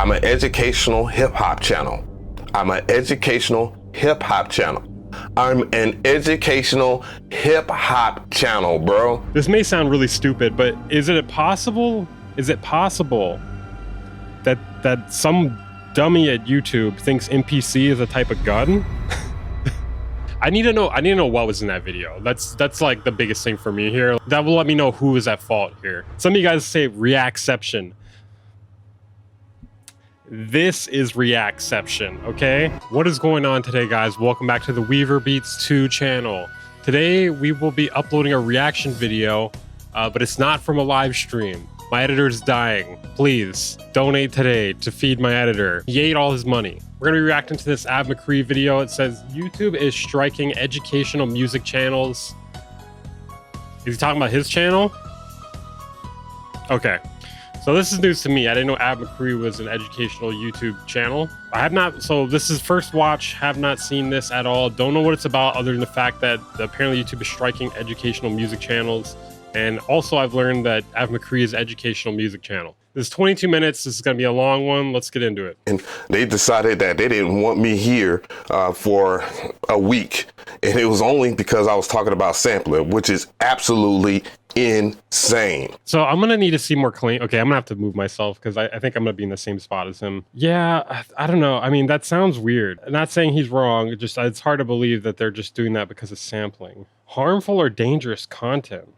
I'm an educational hip hop channel. I'm an educational hip hop channel. I'm an educational hip hop channel, bro. This may sound really stupid, but is it possible? Is it possible that some dummy at YouTube thinks NPC is a type of gun? I need to know what was in that video. That's like the biggest thing for me here. That will let me know who is at fault here. Some of you guys say reacception. This is reacception, okay? What is going on today, guys? Welcome back to the Weaverbeats 2 channel. Today we will be uploading a reaction video, but it's not from a live stream. My editor's dying. Please donate today to feed my editor. He ate all his money. We're gonna be reacting to this Mcree video. It says YouTube is striking educational music channels. Is he talking about his channel? Okay. So this is news to me. I didn't know Mcree was an educational YouTube channel. I have not, so this is first watch, have not seen this at all. Don't know what it's about other than the fact that apparently YouTube is striking educational music channels. And also I've learned that Mcree is educational music channel. This is 22 minutes. This is going to be a long one. Let's get into it. And they decided that they didn't want me here for a week. And it was only because I was talking about sampling, which is absolutely insane. So I'm going to need to see more clean. Okay, I'm going to have to move myself because I think I'm going to be in the same spot as him. Yeah, I don't know. I mean, that sounds weird. I'm not saying he's wrong. Just it's hard to believe that they're just doing that because of sampling. Harmful or dangerous content?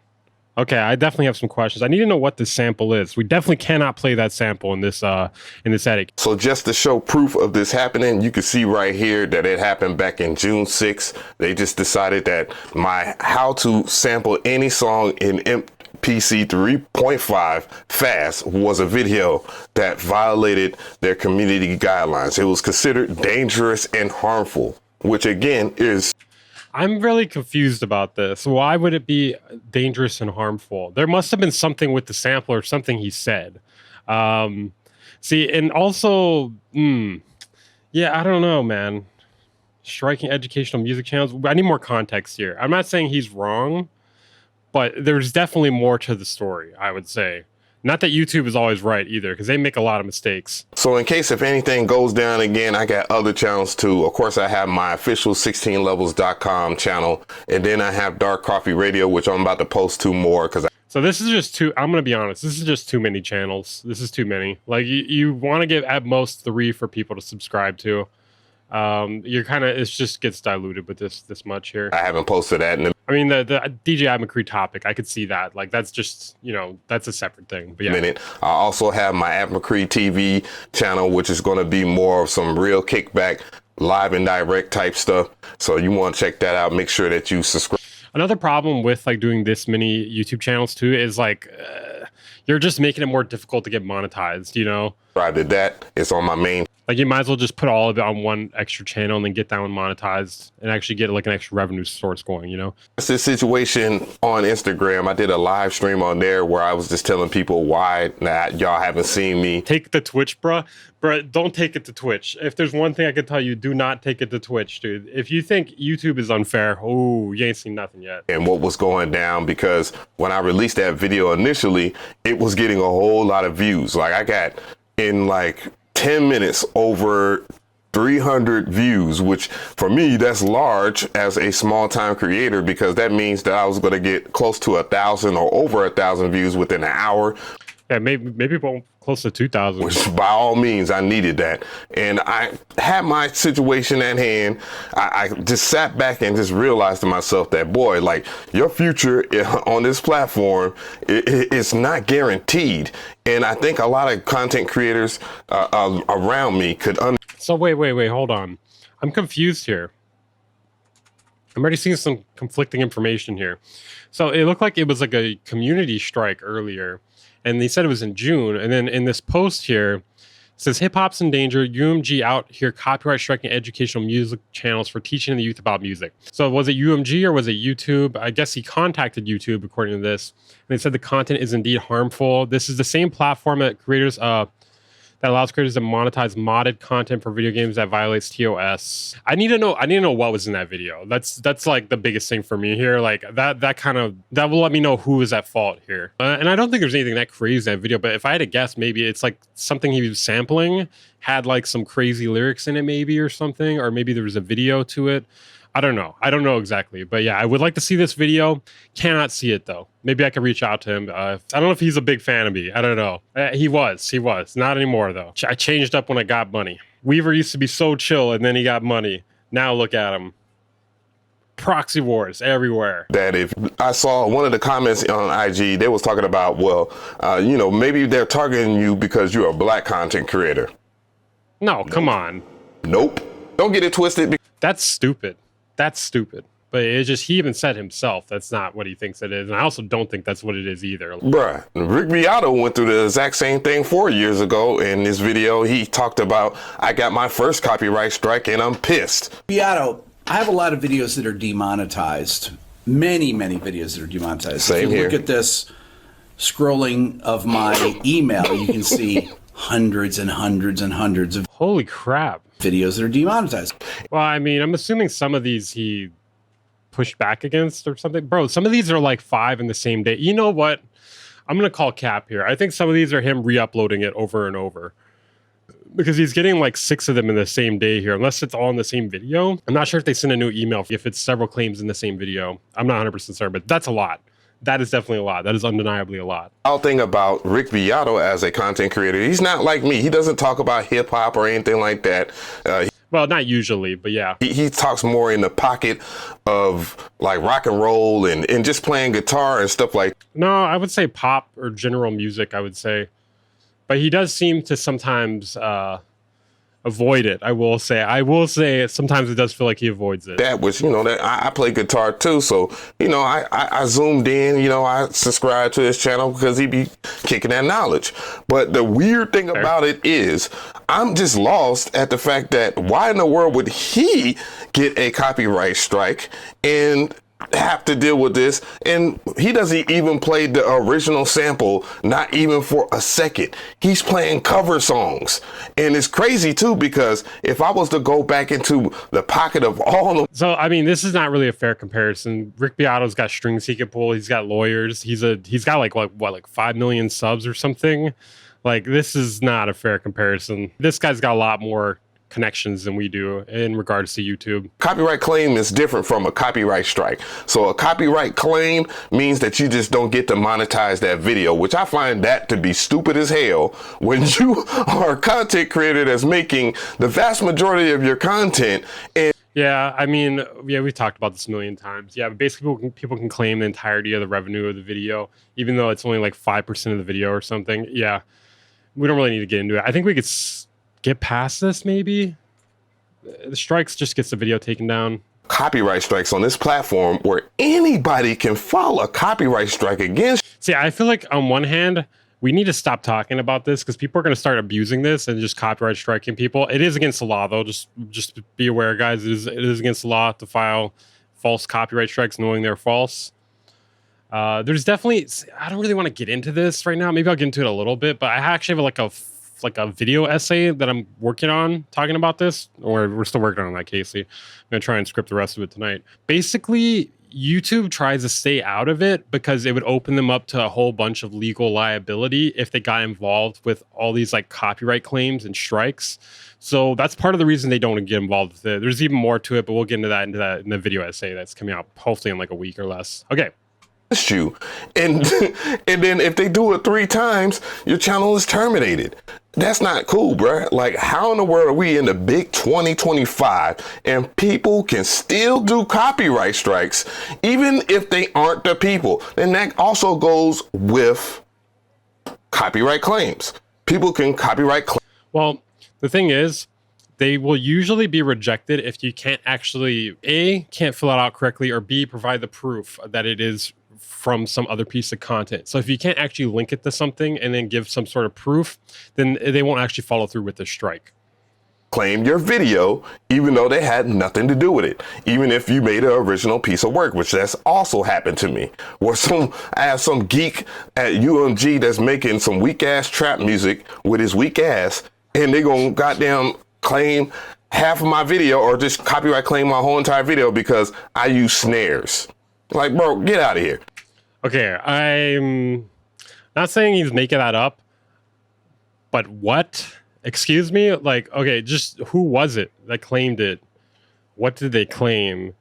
Okay, I definitely have some questions. I need to know what this sample is. We definitely cannot play that sample in this edit. So just to show proof of this happening, you can see right here that it happened back in June 6th. They just decided that my how to sample any song in MPC 3.5 fast was a video that violated their community guidelines. It was considered dangerous and harmful, which again is... I'm really confused about this. Why would it be dangerous and harmful? There must have been something with the sample or something he said. See, and also, yeah, I don't know, man. Striking educational music channels. I need more context here. I'm not saying he's wrong, but there's definitely more to the story, I would say. Not that YouTube is always right either, because they make a lot of mistakes. So in case if anything goes down again, I got other channels too. Of course, I have my official 16levels.com channel, and then I have Dark Coffee Radio, which I'm about to post 2 more. So this is just too, I'm going to be honest, this is just too many channels. This is too many. Like you want to give at most 3 for people to subscribe to. You're kind of, it just gets diluted with this much here. I haven't posted that in I mean, the DJ Mcree topic, I could see that. Like, that's just, you know, that's a separate thing. But yeah. Minute. I also have my Mcree TV channel, which is going to be more of some real kickback, live and direct type stuff. So you want to check that out. Make sure that you subscribe. Another problem with like doing this many YouTube channels too is like, you're just making it more difficult to get monetized, you know? I did that. It's on my main. Like you might as well just put all of it on one extra channel and then get that one monetized and actually get like an extra revenue source going, you know? It's this situation on Instagram. I did a live stream on there where I was just telling people why y'all haven't seen me. Take the Twitch, bruh. Bruh, don't take it to Twitch. If there's one thing I can tell you, do not take it to Twitch, dude. If you think YouTube is unfair, oh, you ain't seen nothing yet. And what was going down, because when I released that video initially, it was getting a whole lot of views. Like I got in like 10 minutes over 300 views, which for me, that's large as a small time creator, because that means that I was going to get close to 1,000 or over 1,000 views within an hour. Yeah, maybe close to 2,000. Which by all means, I needed that. And I had my situation at hand. I just sat back and just realized to myself that, boy, like your future on this platform, it's not guaranteed. And I think a lot of content creators around me could So wait, hold on. I'm confused here. I'm already seeing some conflicting information here. So it looked like it was like a community strike earlier, and they said it was in June. And then in this post here, it says hip hop's in danger. UMG out here copyright striking educational music channels for teaching the youth about music. So was it UMG or was it YouTube? I guess he contacted YouTube according to this. And they said the content is indeed harmful. This is the same platform that creators, that allows creators to monetize modded content for video games that violates TOS. I need to know what was in that video. That's like the biggest thing for me here. Like that will let me know who is at fault here. And I don't think there's anything that crazy in that video, but if I had to guess, maybe it's like something he was sampling had like some crazy lyrics in it, maybe, or something, or maybe there was a video to it. I don't know exactly, but yeah, I would like to see this video. Cannot see it though. Maybe I could reach out to him. I don't know if he's a big fan of me. I don't know. He was not anymore though. I changed up when I got money. Weaver used to be so chill and then he got money. Now look at him. Proxy wars everywhere. That if I saw one of the comments on IG, they was talking about, well, you know, maybe they're targeting you because you're a black content creator. No, come on. Nope. Don't get it twisted. That's stupid. That's stupid. But it's just, he even said himself that's not what he thinks it is. And I also don't think that's what it is either. Bruh, Rick Beato went through the exact same thing 4 years ago. In this video, he talked about, I got my first copyright strike and I'm pissed. Beato, I have a lot of videos that are demonetized. Many videos that are demonetized. Same if you here. Look at this scrolling of my email. You can see hundreds and hundreds and hundreds of holy crap videos that are demonetized. Well, I mean, I'm assuming some of these he pushed back against or something. Bro, some of these are like 5 in the same day. You know what? I'm going to call cap here. I think some of these are him re-uploading it over and over. Because he's getting like 6 of them in the same day here, unless it's all in the same video. I'm not sure if they send a new email if it's several claims in the same video. I'm not 100% certain, but that's a lot. That is definitely a lot. That is undeniably a lot. I'll think about Rick Beato as a content creator. He's not like me. He doesn't talk about hip hop or anything like that. Well, not usually, but yeah. He talks more in the pocket of like rock and roll and just playing guitar and stuff like. No, I would say pop or general music, I would say. But he does seem to sometimes avoid it. I will say sometimes it does feel like he avoids it. That was, you know, that I play guitar too. So, you know, I zoomed in, you know, I subscribed to his channel because he be kicking that knowledge. But the weird thing about it is I'm just lost at the fact that why in the world would he get a copyright strike and have to deal with this? And he doesn't even play the original sample, not even for a second. He's playing cover songs. And it's crazy too, because if I was to go back into the pocket of all of. So, I mean, this is not really a fair comparison. Rick Beato's got strings he can pull. He's got lawyers. He's got like 5 million subs or something. Like, this is not a fair comparison. This guy's got a lot more connections than we do in regards to YouTube. Copyright claim is different from a copyright strike. So a copyright claim means that you just don't get to monetize that video, which I find that to be stupid as hell when you are a content creator that's making the vast majority of your content. And yeah, I mean, yeah, we've talked about this a million times. Yeah, but basically people can claim the entirety of the revenue of the video, even though it's only like 5% of the video or something. Yeah, we don't really need to get into it. I think we could get past this, maybe. The strikes just gets the video taken down. Copyright strikes on this platform where anybody can file a copyright strike against. See, I feel like on one hand, we need to stop talking about this because people are going to start abusing this and just copyright striking people. It is against the law, though. Just be aware, guys. It is against the law to file false copyright strikes knowing they're false. There's definitely, I don't really want to get into this right now. Maybe I'll get into it a little bit, but I actually have like a video essay that I'm working on talking about this, or we're still working on that, Casey. I'm gonna try and script the rest of it tonight. Basically, YouTube tries to stay out of it because it would open them up to a whole bunch of legal liability if they got involved with all these like copyright claims and strikes. So that's part of the reason they don't get involved with it. There's even more to it, but we'll get into that in the video essay that's coming out hopefully in like a week or less. Okay. You and then if they do it 3 times, your channel is terminated. That's not cool, bruh. Like, how in the world are we in the big 2025 and people can still do copyright strikes even if they aren't the people? And that also goes with copyright claims. People can copyright claim. Well, the thing is, they will usually be rejected if you can't actually can't fill it out correctly, or B, provide the proof that it is from some other piece of content. So if you can't actually link it to something and then give some sort of proof, then they won't actually follow through with the strike. claim your video, even though they had nothing to do with it. Even if you made an original piece of work, which that's also happened to me. Or I have some geek at UMG that's making some weak ass trap music with his weak ass, and they gonna goddamn claim half of my video or just copyright claim my whole entire video because I use snares. Like, bro, get out of here. Okay, I'm not saying he's making that up, but what? Excuse me? Like, okay, just who was it that claimed it? What did they claim?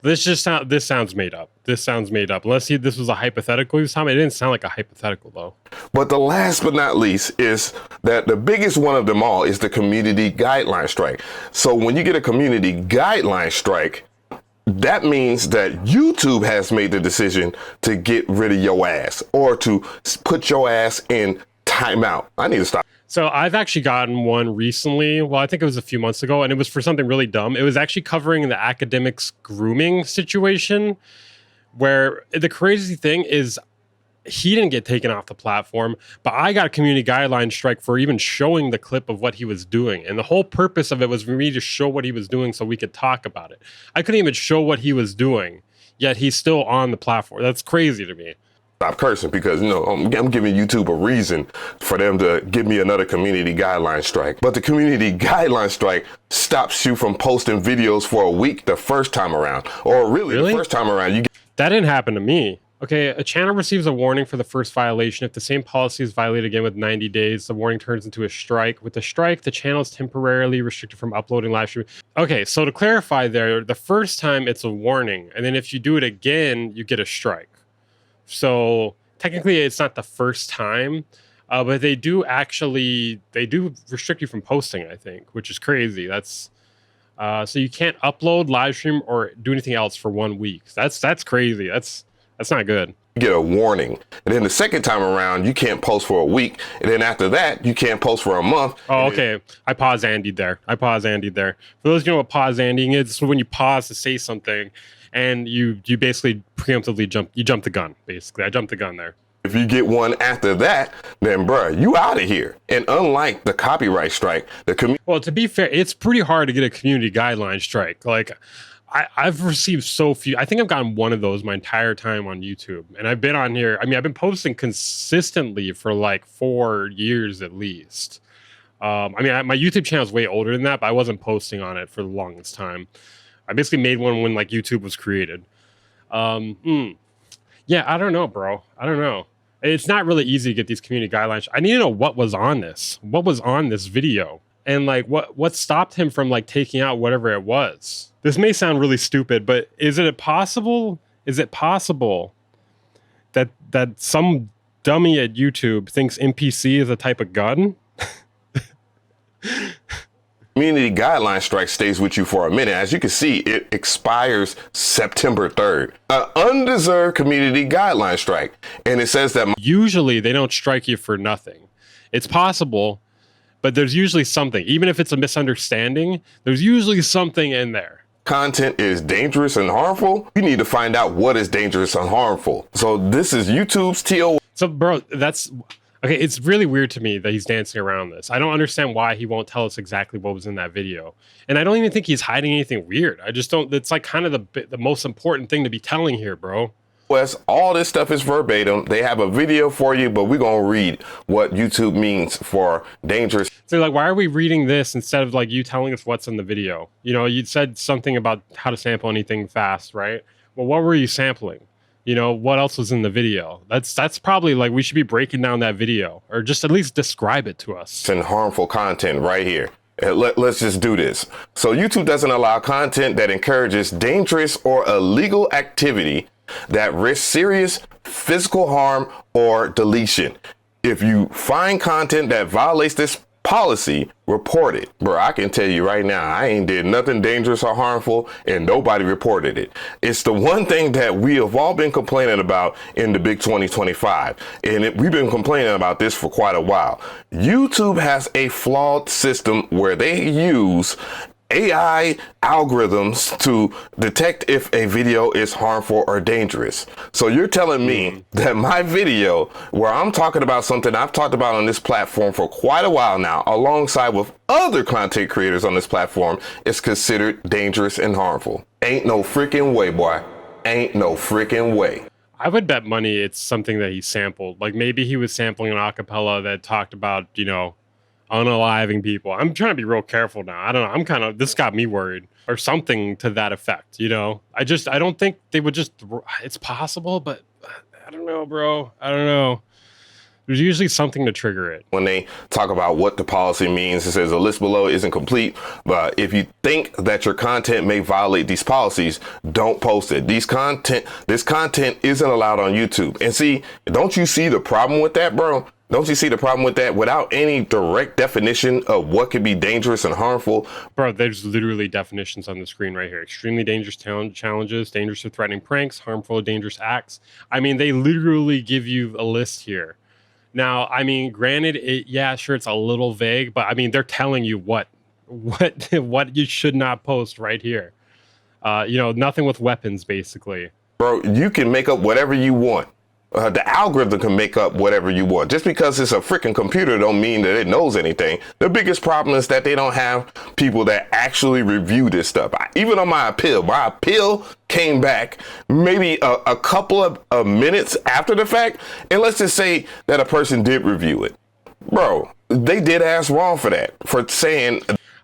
This sounds made up. This sounds made up. Unless this was a hypothetical this time. It didn't sound like a hypothetical though. But the last but not least is that the biggest one of them all is the community guideline strike. So when you get a community guideline strike, that means that YouTube has made the decision to get rid of your ass or to put your ass in timeout. I need to stop. So I've actually gotten one recently. Well, I think it was a few months ago, and it was for something really dumb. It was actually covering the academics grooming situation, where the crazy thing is he didn't get taken off the platform, but I got a community guideline strike for even showing the clip of what he was doing. And the whole purpose of it was for me to show what he was doing so we could talk about it. I couldn't even show what he was doing, yet he's still on the platform. That's crazy to me. Stop cursing because, you know, I'm giving YouTube a reason for them to give me another community guideline strike. But the community guideline strike stops you from posting videos for a week the first time around. Or really? The first time around. That didn't happen to me. Okay, a channel receives a warning for the first violation. If the same policy is violated again with 90 days, the warning turns into a strike. With the strike, the channel is temporarily restricted from uploading live stream. Okay, so to clarify there, the first time it's a warning, and then if you do it again, you get a strike. So technically it's not the first time, but they do restrict you from posting, I think, which is crazy. That's so you can't upload, live stream, or do anything else for 1 week. That's crazy. That's not good. You get a warning, and then the second time around you can't post for a week, and then after that you can't post for a month. Oh, okay. I pause Andied there. For those who know what pause Andying is, it's when you pause to say something and you basically preemptively jump the gun. Basically, I jumped the gun there. If you get one after that, then bruh, you out of here. And unlike the copyright strike, well, to be fair, it's pretty hard to get a community guideline strike. Like, I've received so few. I think I've gotten one of those my entire time on YouTube. And I've been on here. I mean, I've been posting consistently for like 4 years at least. I mean, my YouTube channel is way older than that, but I wasn't posting on it for the longest time. I basically made one when like YouTube was created. Yeah, I don't know, bro. I don't know. It's not really easy to get these community guidelines. I need to know what was on this. What was on this video? And like what stopped him from like taking out whatever it was? This may sound really stupid, but is it possible that some dummy at YouTube thinks NPC is a type of gun? community guideline strike stays with you for a minute. As you can see, it expires September 3rd. An undeserved community guideline strike. And it says that usually they don't strike you for nothing. It's possible, but there's usually something. Even if it's a misunderstanding, there's usually something in there. Content is dangerous and harmful. You need to find out what is dangerous and harmful. So this is YouTube's TO. So bro, that's okay. It's really weird to me that he's dancing around this. I don't understand why he won't tell us exactly what was in that video. And I don't even think he's hiding anything weird. I just don't, it's like kind of the most important thing to be telling here, bro. All this stuff is verbatim. They have a video for you, but we're going to read what YouTube means for dangerous. So like, why are we reading this instead of like you telling us what's in the video? You know, you said something about how to sample anything fast, right? Well, what were you sampling? You know, what else was in the video? That's probably like, we should be breaking down that video or just at least describe it to us. And harmful content right here. Let's just do this. So YouTube doesn't allow content that encourages dangerous or illegal activity that risks serious physical harm or deletion. If you find content that violates this policy, report it. Bro, I can tell you right now, I ain't did nothing dangerous or harmful and nobody reported it. It's the one thing that we have all been complaining about in the big 2025. And we've been complaining about this for quite a while. YouTube has a flawed system where they use AI algorithms to detect if a video is harmful or dangerous. So you're telling me that my video, where I'm talking about something I've talked about on this platform for quite a while now, alongside with other content creators on this platform, is considered dangerous and harmful? Ain't no freaking way, boy. Ain't no freaking way. I would bet money it's something that he sampled. Like maybe he was sampling an acapella that talked about, you know, unaliving people. I'm trying to be real careful now. I don't know. This got me worried or something to that effect, you know? I don't think they would just, it's possible, but I don't know, bro. I don't know. There's usually something to trigger it. When they talk about what the policy means, it says the list below isn't complete, but if you think that your content may violate these policies, don't post it. This content isn't allowed on YouTube. And see, don't you see the problem with that, bro? Don't you see the problem with that? Without any direct definition of what could be dangerous and harmful. Bro, there's literally definitions on the screen right here. Extremely dangerous challenges, dangerous or threatening pranks, harmful or dangerous acts. I mean, they literally give you a list here. Now, I mean, granted, yeah, sure, it's a little vague, but I mean, they're telling you what you should not post right here. You know, nothing with weapons, basically. Bro, you can make up whatever you want. The algorithm can make up whatever you want. Just because it's a freaking computer don't mean that it knows anything. The biggest problem is that they don't have people that actually review this stuff. Even on my appeal came back maybe a couple of minutes after the fact. And let's just say that a person did review it. Bro, they did ask wrong for that, for saying...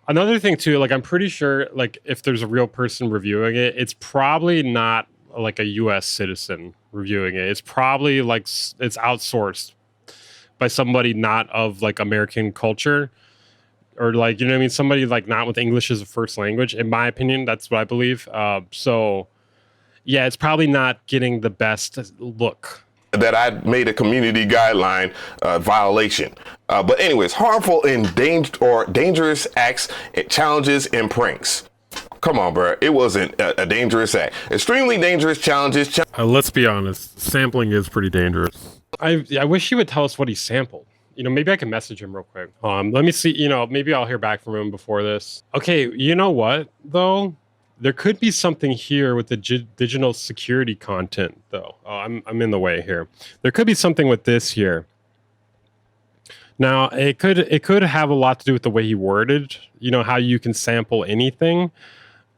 Another thing too, like I'm pretty sure like if there's a real person reviewing it, it's probably not like a US citizen reviewing it. It's probably like it's outsourced by somebody not of like American culture, or like, you know what I mean, somebody like not with English as a first language. In my opinion, that's what I believe. So yeah, it's probably not getting the best look. That I made a community guideline violation. But anyways, harmful and dangerous acts, challenges, and pranks. Come on, bro. It wasn't a dangerous act. Extremely dangerous challenges. Let's be honest. Sampling is pretty dangerous. I wish he would tell us what he sampled. You know, maybe I can message him real quick. Let me see. You know, maybe I'll hear back from him before this. Okay, you know what, though? There could be something here with the digital security content, though. I'm in the way here. There could be something with this here. Now, it could have a lot to do with the way he worded. You know, how you can sample anything.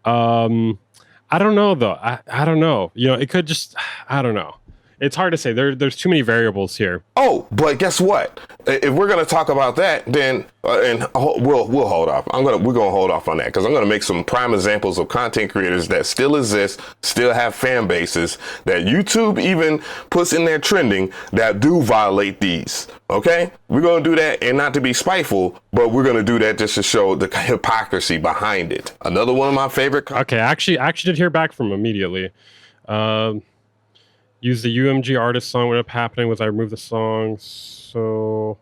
I don't know though. I don't know. You know, it could just, I don't know. It's hard to say. There's too many variables here. Oh, but guess what? If we're gonna talk about that, then we'll hold off. We're gonna hold off on that because I'm gonna make some prime examples of content creators that still exist, still have fan bases that YouTube even puts in their trending that do violate these. Okay, we're gonna do that, and not to be spiteful, but we're gonna do that just to show the hypocrisy behind it. Another one of my favorite. Okay, I actually did hear back from him immediately. Use the UMG artist song. What ended up happening was I removed the song so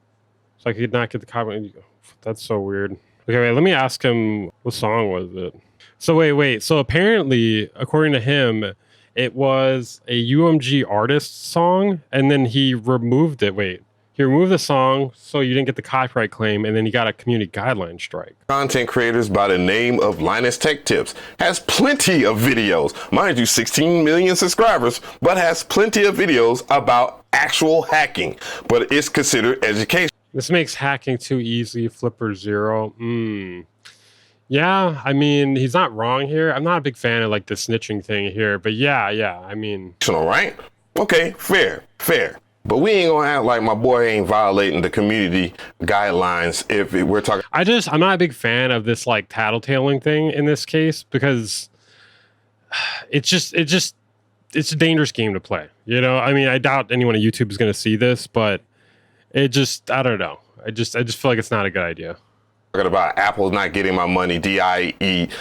I could not get the copy. That's so weird. Okay, wait, let me ask him what song was it. So wait. So apparently, according to him, it was a UMG artist song, and then he removed it. Wait. He removed the song so you didn't get the copyright claim, and then he got a community guideline strike. Content creators by the name of Linus Tech Tips has plenty of videos. Mind you, 16 million subscribers, but has plenty of videos about actual hacking, but it's considered education. This makes hacking too easy. Flipper Zero. Yeah, I mean, he's not wrong here. I'm not a big fan of like the snitching thing here, but yeah, I mean. Right? Okay, fair. But we ain't gonna act like my boy ain't violating the community guidelines if we're talking. I'm not a big fan of this like tattletaling thing in this case because it's a dangerous game to play. You know, I mean, I doubt anyone on YouTube is gonna see this, but I don't know. I just feel like it's not a good idea. Talking about Apple not getting my money, DIY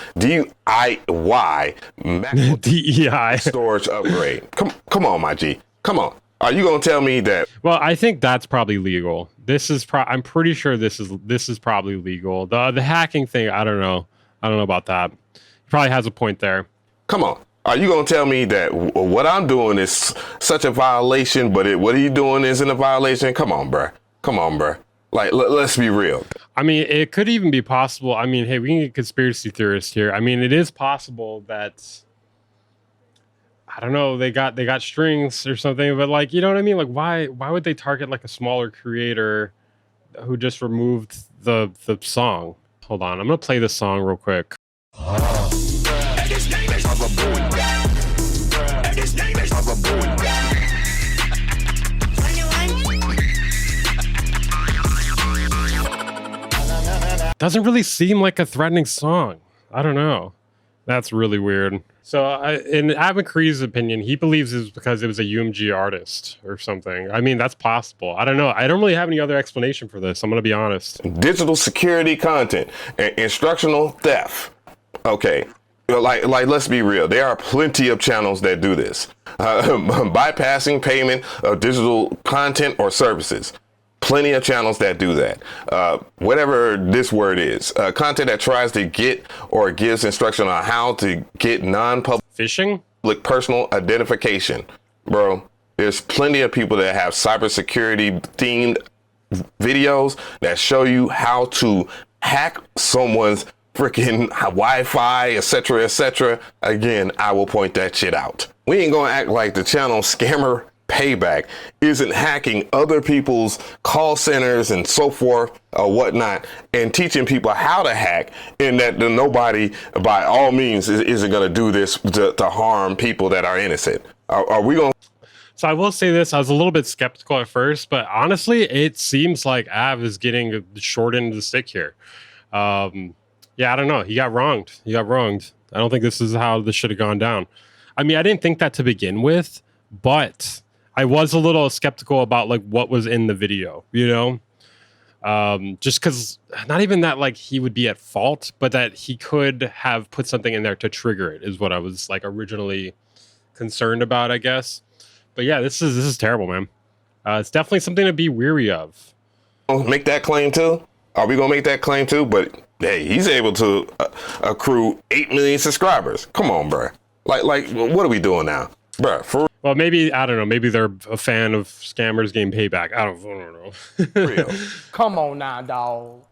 DEI storage upgrade. Come on, my G. Come on. Are you gonna tell me that? Well, I think that's probably legal. I'm pretty sure this is probably legal. The hacking thing, I don't know about that. He probably has a point there. Come on. Are you gonna tell me that what I'm doing is such a violation, but what are you doing isn't a violation? Come on, bruh. Like, let's be real. I mean, it could even be possible. I mean, hey, we can get conspiracy theorists here. I mean, it is possible that, I don't know, they got strings or something, but like, you know what I mean? Like, why would they target like a smaller creator who just removed the song? Hold on, I'm gonna play this song real quick. Doesn't really seem like a threatening song. I don't know. That's really weird. So in Mcree's opinion, he believes it's because it was a UMG artist or something. I mean, that's possible. I don't know. I don't really have any other explanation for this. I'm going to be honest. Digital security content, instructional theft. Okay. Like, let's be real. There are plenty of channels that do this. Bypassing payment of digital content or services. Plenty of channels that do that. Whatever this word is, content that tries to get or gives instruction on how to get non-public Phishing? personal identification. Bro, there's plenty of people that have cybersecurity themed videos that show you how to hack someone's freaking Wi-Fi, etc., etc. Again, I will point that shit out. We ain't gonna act like the channel Scammer Payback isn't hacking other people's call centers and so forth or whatnot and teaching people how to hack, and that nobody by all means isn't going to do this to harm people that are innocent. Are we going to? So I will say this, I was a little bit skeptical at first, but honestly, it seems like Av is getting the short end of the stick here. Yeah, I don't know. He got wronged. I don't think this is how this should have gone down. I mean, I didn't think that to begin with, but I was a little skeptical about like what was in the video, you know, just because not even that like he would be at fault, but that he could have put something in there to trigger it is what I was like originally concerned about, I guess. But yeah, this is terrible, man. It's definitely something to be weary of. Make that claim too? Are we gonna make that claim too? But hey, he's able to accrue 8 million subscribers. Come on, bro. Like, what are we doing now, bro? Well, maybe, I don't know. Maybe they're a fan of scammers getting payback. I don't know. Real. Come on now, dog.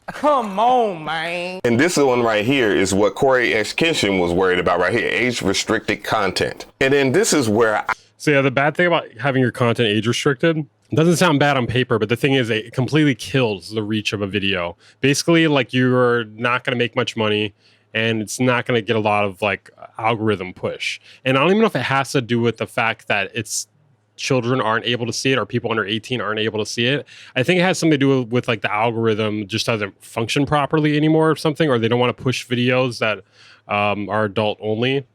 Come on, man. And this one right here is what Kreayshawn was worried about right here. Age-restricted content. And then this is where So yeah, the bad thing about having your content age-restricted, it doesn't sound bad on paper, but the thing is it completely kills the reach of a video. Basically, like you're not going to make much money, and it's not going to get a lot of like algorithm push. And I don't even know if it has to do with the fact that it's children aren't able to see it or people under 18 aren't able to see it. I think it has something to do with like the algorithm just doesn't function properly anymore or something, or they don't want to push videos that are adult only.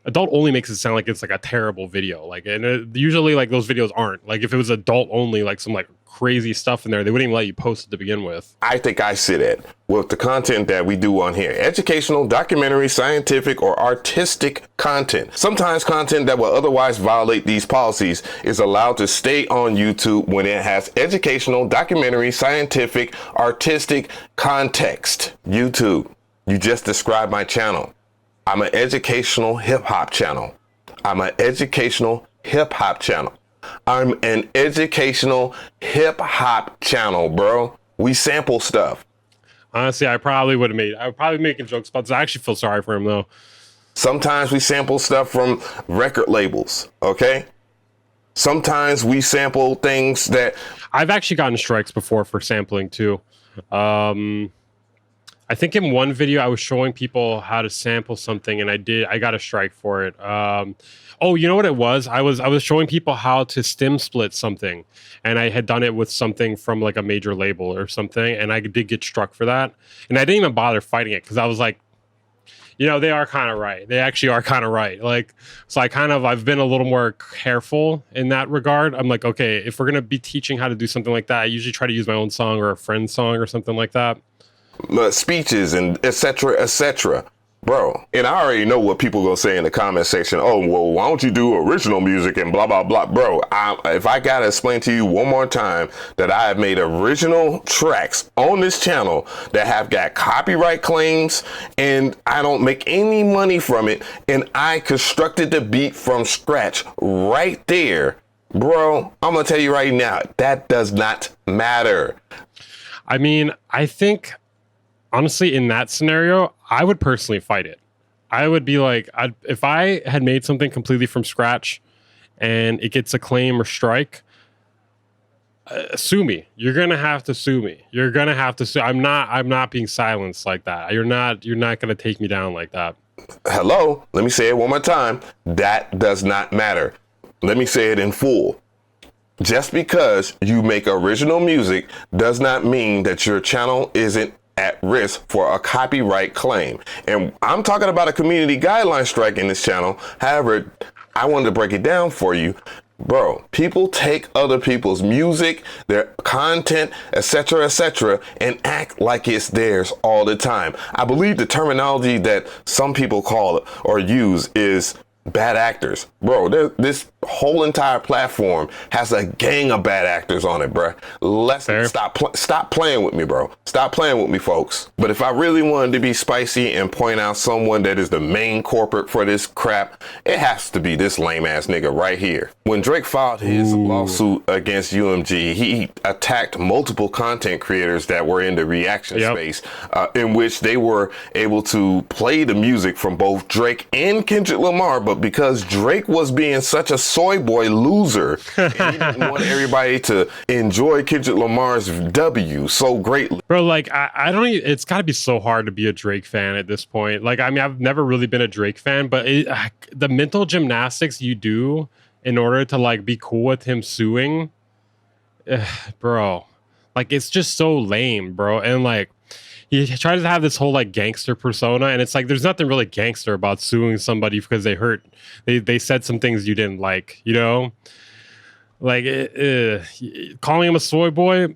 Adult only makes it sound like it's like a terrible video. Like, and usually like those videos aren't. Like if it was adult only, like some like crazy stuff in there, they wouldn't even let you post it to begin with. I think I sit at with the content that we do on here. Educational, documentary, scientific, or artistic content. Sometimes content that will otherwise violate these policies is allowed to stay on YouTube when it has educational, documentary, scientific, artistic context. YouTube, you just described my channel. I'm an educational hip-hop channel. I'm an educational hip-hop channel. I'm an educational hip-hop channel, bro. We sample stuff. Honestly, I would probably be making jokes about this. I actually feel sorry for him though. Sometimes we sample stuff from record labels, okay? Sometimes we sample things that... I've actually gotten strikes before for sampling too. I think in one video I was showing people how to sample something, and I got a strike for it. Oh, you know what it was? I was showing people how to stem split something, and I had done it with something from like a major label or something, and I did get struck for that. And I didn't even bother fighting it because I was like, you know, they are kind of right. They actually are kind of right. Like, so I've been a little more careful in that regard. I'm like, okay, if we're gonna be teaching how to do something like that, I usually try to use my own song or a friend's song or something like that. Speeches and etc. Bro, and I already know what people gonna say in the comment section. Oh, well, why don't you do original music and blah blah blah. Bro, if I gotta explain to you one more time that I have made original tracks on this channel that have got copyright claims and I don't make any money from it, and I constructed the beat from scratch right there, Bro, I'm gonna tell you right now, that does not matter. I mean, I think honestly, in that scenario, I would personally fight it. I would be like, if I had made something completely from scratch and it gets a claim or strike, sue me. You're gonna have to sue me. You're gonna have to sue. I'm not being silenced like that. You're not gonna take me down like that. Hello, let me say it one more time. That does not matter. Let me say it in full. Just because you make original music does not mean that your channel isn't at risk for a copyright claim. And I'm talking about a community guideline strike in this channel. However, I wanted to break it down for you. Bro, people take other people's music, their content, etc., and act like it's theirs all the time. I believe the terminology that some people call or use is bad actors. Bro, this whole entire platform has a gang of bad actors on it, bro. Let's stop playing with me, bro. Stop playing with me, folks. But if I really wanted to be spicy and point out someone that is the main corporate for this crap, it has to be this lame ass nigga right here. When Drake filed his lawsuit against UMG, he attacked multiple content creators that were in the reaction space, in which they were able to play the music from both Drake and Kendrick Lamar, but because Drake was being such a soy boy loser, and he didn't want everybody to enjoy Kendrick Lamar's W so greatly. Bro, like, I don't even, it's got to be so hard to be a Drake fan at this point. Like, I mean, I've never really been a Drake fan, but the mental gymnastics you do in order to, like, be cool with him suing, bro, like, it's just so lame, bro. And, like, he tries to have this whole like gangster persona, and it's like there's nothing really gangster about suing somebody because they said some things you didn't like, you know, like calling him a soy boy.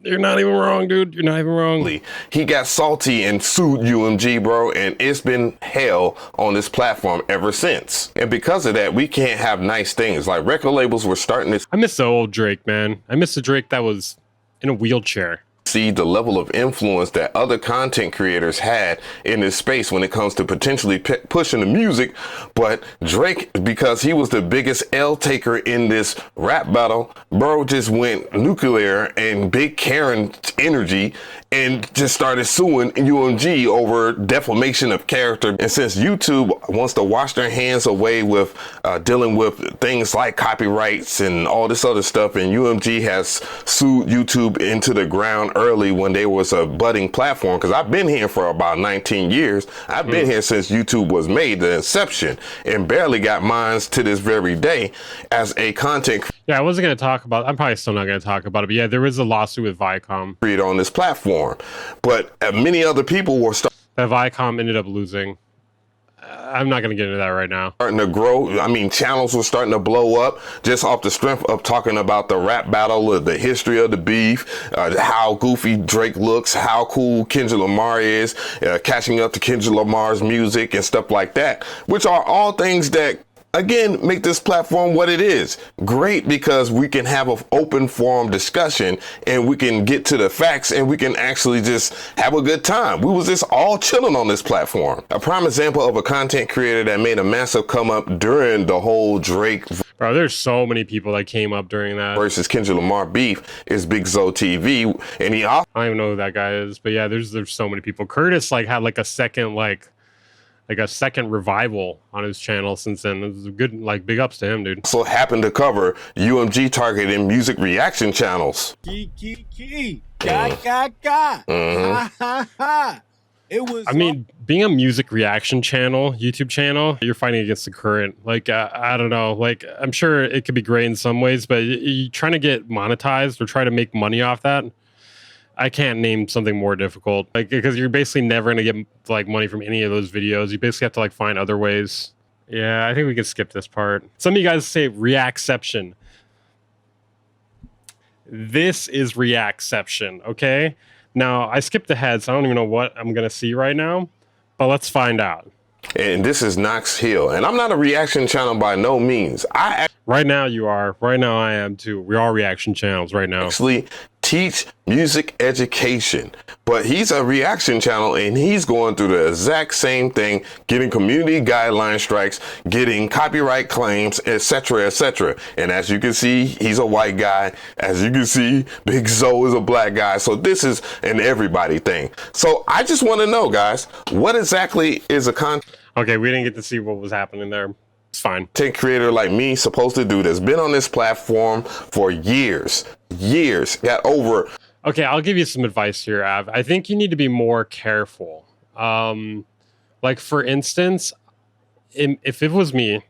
You're not even wrong, dude. You're not even wrong. He got salty and sued UMG, bro, and it's been hell on this platform ever since. And because of that, we can't have nice things. Like record labels were starting to. I miss the old Drake, man. I miss the Drake that was in a wheelchair. See the level of influence that other content creators had in this space when it comes to potentially pushing the music. But Drake, because he was the biggest L taker in this rap battle, bro, just went nuclear and big Karen energy and just started suing UMG over defamation of character. And since YouTube wants to wash their hands away with dealing with things like copyrights and all this other stuff, and UMG has sued YouTube into the ground early when they was a budding platform, because I've been here for about 19 years. I've been here since YouTube was made, the inception, and barely got mines to this very day as a content I wasn't going to talk about, I'm probably still not going to talk about it, but yeah, there is a lawsuit with Viacom creator on this platform, but many other people were that Viacom ended up losing. I'm not going to get into that right now. Starting to grow. I mean, channels were starting to blow up just off the strength of talking about the rap battle, the history of the beef, how goofy Drake looks, how cool Kendrick Lamar is, catching up to Kendrick Lamar's music and stuff like that, which are all things that, again, make this platform what it is. Great, because we can have an open forum discussion and we can get to the facts and we can actually just have a good time. We was just all chilling on this platform. A prime example of a content creator that made a massive come up during the whole Drake. Bro, there's so many people that came up during that versus Kendrick Lamar beef is Big Zo TV. And he also, I don't even know who that guy is, but yeah, there's so many people. Curtis like had like a second revival on his channel since then. It was a good, like, big ups to him, dude. also happened to cover UMG targeting music reaction channels. It was. I mean, being a music reaction channel, YouTube channel, you're fighting against the current. Like, I don't know. Like, I'm sure it could be great in some ways, but you trying to get monetized or try to make money off that, I can't name something more difficult, like, because you're basically never going to get like money from any of those videos. You basically have to like find other ways. Yeah, I think we can skip this part. Some of you guys say reactception. This is reactception, okay? Now, I skipped ahead, so I don't even know what I'm going to see right now, but let's find out. And this is Knox Hill, and I'm not a reaction channel by no means. Right now you are. Right now I am too. We are reaction channels right now. Actually teach music education, but he's a reaction channel and he's going through the exact same thing, getting community guideline strikes, getting copyright claims, etc., etc. And as you can see, he's a white guy. As you can see, Big Zo is a black guy. So this is an everybody thing. So I just want to know, guys, what exactly is a content Okay, we didn't get to see what was happening there. It's fine. creator like me supposed to do that's been on this platform for years, got over. Okay, I'll give you some advice here, Av. I think you need to be more careful. Like for instance, if it was me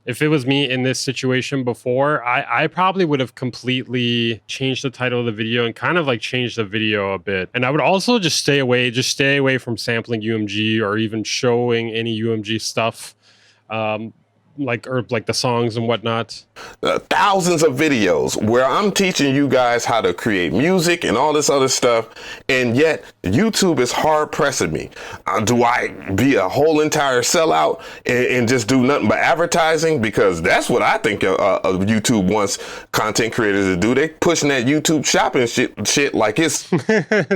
in this situation before, I probably would have completely changed the title of the video and kind of like changed the video a bit. And I would also just stay away from sampling UMG or even showing any UMG stuff, like the songs and whatnot. Thousands of videos where I'm teaching you guys how to create music and all this other stuff, and yet YouTube is hard pressing me. Do I be a whole entire sellout and just do nothing but advertising? Because that's what I think YouTube wants content creators to do. They pushing that YouTube shopping shit like it's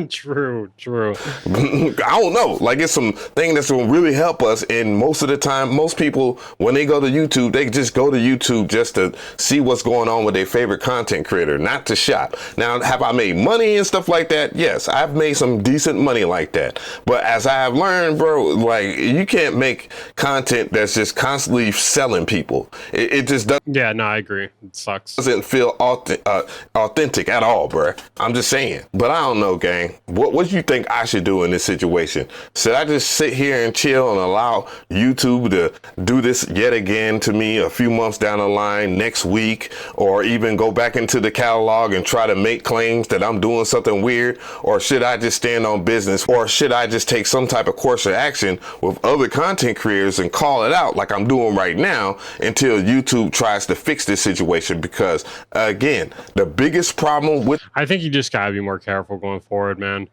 True. I don't know, like it's some thing that's gonna really help us. And most of the time, most people, when they go to YouTube, they just go to YouTube just to see what's going on with their favorite content creator, not to shop. Now, have I made money and stuff like that? Yes, I've made some decent money like that. But as I have learned, bro, like you can't make content that's just constantly selling people. It just doesn't. Yeah, no, I agree. It sucks. Doesn't feel authentic at all, bro. I'm just saying. But I don't know, gang. What do you think I should do in this situation? Should I just sit here and chill and allow YouTube to do this yet again to me a few months down the line, next week, or even go back into the catalog and try to make claims that I'm doing something weird? Or should I just stand on business? Or should I just take some type of course of action with other content creators and call it out like I'm doing right now until YouTube tries to fix this situation? Because again, the biggest problem with... I think you just gotta be more careful going forward, man.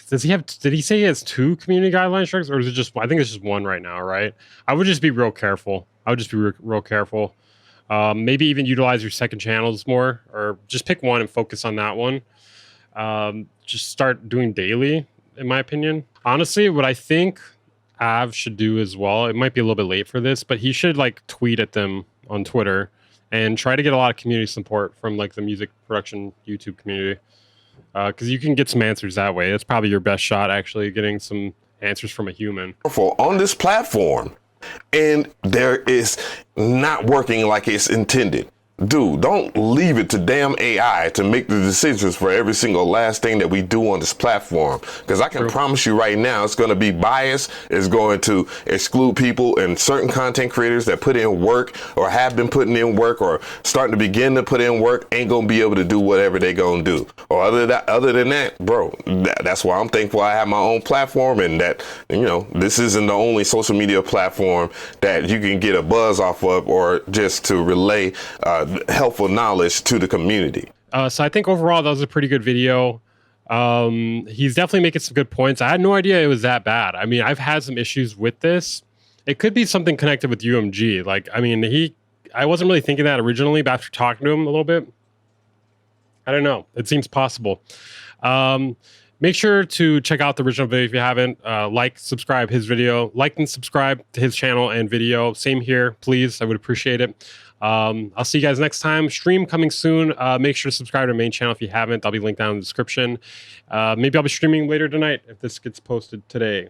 Did he say he has 2 community guideline strikes, or is it just, I think it's just 1 right now, right? I would just be real careful. Maybe even utilize your second channels more, or just pick one and focus on that one. Just start doing daily, in my opinion. Honestly, what I think Av should do as well, it might be a little bit late for this, but he should like tweet at them on Twitter and try to get a lot of community support from like the music production YouTube community. Because you can get some answers that way. That's probably your best shot, actually, getting some answers from a human. On this platform, and there is not working like it's intended. Dude, don't leave it to damn AI to make the decisions for every single last thing that we do on this platform. Because I can promise you right now, it's going to be biased. It's going to exclude people, and certain content creators that put in work or have been putting in work or starting to begin to put in work ain't going to be able to do whatever they going to do. Or other than that, bro, that's why I'm thankful I have my own platform, and that, you know, this isn't the only social media platform that you can get a buzz off of or just to relay helpful knowledge to the community. So I think overall that was a pretty good video. He's definitely making some good points. I had no idea it was that bad. I mean, I've had some issues with this. It could be something connected with UMG. Like, I mean, I wasn't really thinking that originally, but after talking to him a little bit, I don't know. It seems possible. Make sure to check out the original video if you haven't. Like, subscribe his video. Like and subscribe to his channel and video. Same here, please. I would appreciate it. I'll see you guys next time. Stream coming soon. Make sure to subscribe to our main channel if you haven't. I'll be linked down in the description. Maybe I'll be streaming later tonight if this gets posted today.